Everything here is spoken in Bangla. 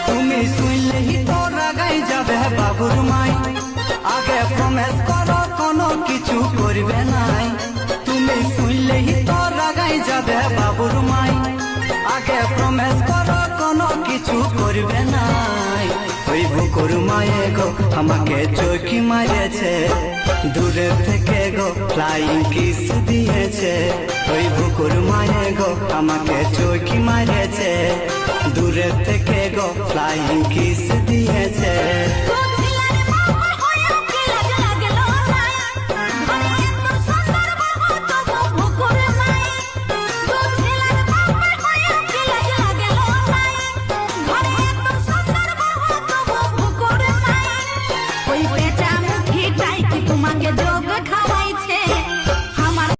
তুমি শুনলেই তো রাগাই যাবে বাবুর মাই, আগে প্রমিস করো কোনো কিছু করবে নাই। তুমি শুনলেই তো রাগাই যাবে বাবুর মাই, আগে প্রমিস করো কোনো কিছু করবে নাই। ওই বুকুর মায়ে গো আমাকে চৌকি মারেছে, দূরে থেকে গো ফ্লাইং কিস দিয়েছে। ওই বুকুর মায়ে গো আমাকে চৌকি মারেছে, দূরে থেকে গো ফ্লাইং কিস দিয়েছে।